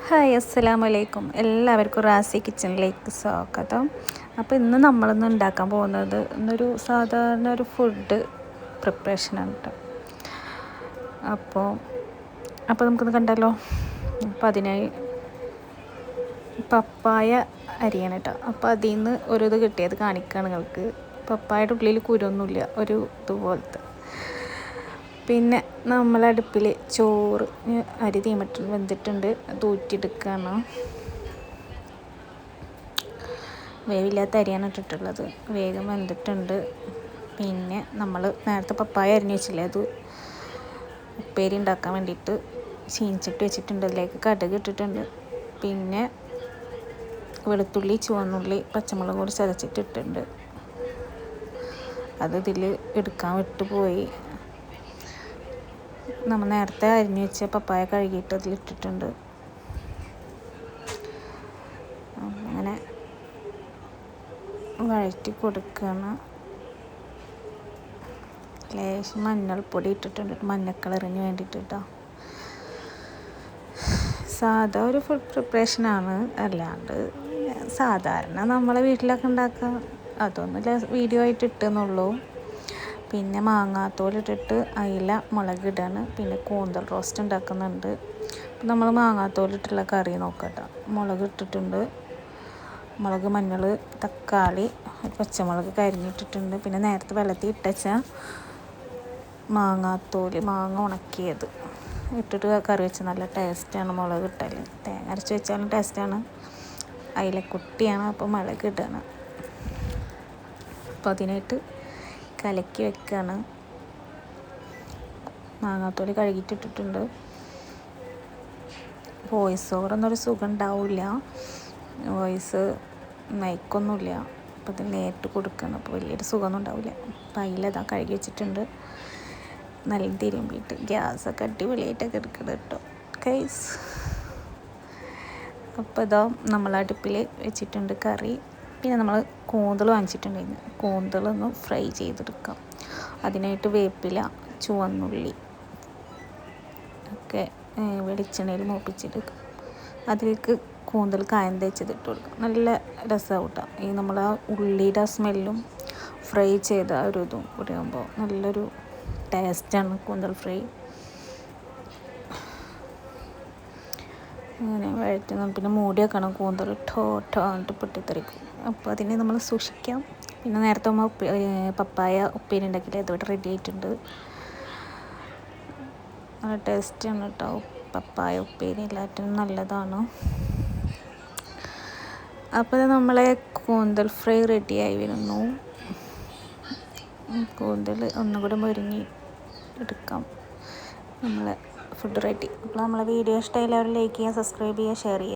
Hi അസ്സലാമലൈക്കും. എല്ലാവർക്കും റാസി കിച്ചണിലേക്ക് സ്വാഗതം. അപ്പോൾ ഇന്ന് നമ്മളിന്ന് ഉണ്ടാക്കാൻ പോകുന്നത് ഇന്നൊരു സാധാരണ ഒരു ഫുഡ് പ്രിപ്പറേഷനാണ് കേട്ടോ. അപ്പോൾ നമുക്കൊന്ന് കണ്ടാലോ. അപ്പോൾ അതിനായി പപ്പായ അരിയണം കേട്ടോ. അപ്പോൾ അതിൽ നിന്ന് ഒരു ഇത് കിട്ടിയത് കാണിക്കുകയാണ് നിങ്ങൾക്ക്. പപ്പായയുടെ ഉള്ളിൽ കുരൊന്നുമില്ല, ഒരു ഇതുപോലത്തെ. പിന്നെ നമ്മളടുപ്പിൽ ചോറ് അരി തീമട്ട് വെന്തിട്ടുണ്ട്, അത് ഊറ്റിയെടുക്കുകയാണ്. വേവില്ലാത്ത അരിയാണ് ഇട്ടിട്ടുള്ളത്, വേഗം വെന്തിട്ടുണ്ട്. പിന്നെ നമ്മൾ നേരത്തെ പപ്പായ അരിഞ്ഞ് വെച്ചില്ലേ, അത് ഉപ്പേരി ഉണ്ടാക്കാൻ വേണ്ടിയിട്ട് ചീനിച്ചിട്ട് വെച്ചിട്ടുണ്ട്. അതിലേക്ക് കടുക് ഇട്ടിട്ടുണ്ട്. പിന്നെ വെളുത്തുള്ളി, ചുവന്നുള്ളി, പച്ചമുളക് കൂടി ചതച്ചിട്ടിട്ടുണ്ട്. അത് ഇതിൽ എടുക്കാൻ വിട്ടുപോയി. നമ്മൾ നേരത്തെ അരിഞ്ഞു വെച്ച പപ്പായ കഴുകിയിട്ട് അതിലിട്ടിട്ടുണ്ട്. അങ്ങനെ വഴറ്റി കൊടുക്കുകയാണ്. ലേശം മഞ്ഞൾപ്പൊടി ഇട്ടിട്ടുണ്ട്, മഞ്ഞ കളറിന് വേണ്ടിയിട്ട് കേട്ടോ. സാധാ ഒരു ഫുഡ് പ്രിപ്പറേഷനാണ്, അല്ലാണ്ട് സാധാരണ നമ്മളെ വീട്ടിലൊക്കെ ഉണ്ടാക്കുക. അതൊന്നുമില്ല, വീഡിയോ ആയിട്ട് ഇട്ടെന്നുള്ളൂ. പിന്നെ മാങ്ങാത്തോലിട്ടിട്ട് അയില മുളകിടാണ്. പിന്നെ കൂന്തൽ റോസ്റ്റ് ഉണ്ടാക്കുന്നുണ്ട്. നമ്മൾ മാങ്ങാത്തോലിട്ടുള്ള കറി നോക്കട്ടോ. മുളക് ഇട്ടിട്ടുണ്ട്, മുളക്, മഞ്ഞൾ, തക്കാളി, പച്ചമുളക് കരിഞ്ഞിട്ടിട്ടുണ്ട്. പിന്നെ നേരത്തെ വെള്ളത്തിൽ ഇട്ടച്ച മാങ്ങാത്തോല്, മാങ്ങ ഉണക്കിയത് ഇട്ടിട്ട് കറി വെച്ച് നല്ല ടേസ്റ്റാണ്. മുളക് ഇട്ടാൽ തേങ്ങ അരച്ച് വെച്ചാലും ടേസ്റ്റാണ്. അയിലക്കുട്ടിയാണ്, അപ്പോൾ മുളക് ഇടാണ്. അപ്പോൾ അതിനായിട്ട് കലക്കി വെക്കുകയാണ്. മാങ്ങാത്തോലി കഴുകിയിട്ടിട്ടുണ്ട്. വോയിസ് ഓവറൊന്നൊരു സുഖം ഉണ്ടാവില്ല, വോയിസ് മയക്കൊന്നുമില്ല. അപ്പോൾ അത് നേരിട്ട് കൊടുക്കണം, അപ്പോൾ വലിയൊരു സുഖമൊന്നും ഉണ്ടാവില്ല. അപ്പോൾ അതിലതാ കഴുകി വെച്ചിട്ടുണ്ട്. നല്ല തിരുമ്പിയിട്ട് ഗ്യാസൊക്കെ അടിപൊളിയായിട്ടൊക്കെ എടുക്കണം കേട്ടോ ഗൈസ്. അപ്പോൾ ഇതാ നമ്മൾ അടുപ്പിൽ വെച്ചിട്ടുണ്ട് കറി. പിന്നെ നമ്മൾ കൂന്തൽ വാങ്ങിച്ചിട്ടുണ്ടായിരുന്നു, കൂന്തലൊന്ന് ഫ്രൈ ചെയ്തെടുക്കാം. അതിനായിട്ട് വേപ്പില, ചുവന്നുള്ളി ഒക്കെ വെളിച്ചെണ്ണയിൽ മൂപ്പിച്ചെടുക്കും. അതിലേക്ക് കൂന്തൽ കായം തേച്ചതിട്ട് കൊടുക്കും. നല്ല രസമാവും കേട്ടോ. ഈ നമ്മൾ ആ ഉള്ളിയുടെ സ്മെല്ലും ഫ്രൈ ചെയ്ത ഒരു ഇതും കൂടി ആകുമ്പോൾ നല്ലൊരു ടേസ്റ്റാണ് കൂന്തൽ ഫ്രൈ. അങ്ങനെ വഴറ്റുന്നു. പിന്നെ മൂടി വെക്കണം, കൂന്തൽ എന്നിട്ട് പൊട്ടിത്തെറിക്കും. അപ്പോൾ അതിനെ നമ്മൾ സൂക്ഷിക്കാം. പിന്നെ നേരത്തെ പപ്പായ ഉപ്പേരി ഉണ്ടാക്കിയിട്ട് അതോടെ റെഡി ആയിട്ടുണ്ട്. നല്ല ടേസ്റ്റാണ് കേട്ടോ. പപ്പായ ഉപ്പേരി എല്ലാറ്റിനും നല്ലതാണ്. അപ്പോൾ നമ്മളെ കൂന്തൽ ഫ്രൈ റെഡിയായി വരുന്നു. കൂന്തൽ ഒന്നും കൂടെ മുരിങ്ങി എടുക്കാം. നമ്മളെ ഫുഡ് റെഡി. അപ്പോൾ നമ്മളെ വീഡിയോ ഇഷ്ടമായാലും ലൈക്ക് ചെയ്യുക, സബ്സ്ക്രൈബ് ചെയ്യുക, ഷെയർ ചെയ്യുക.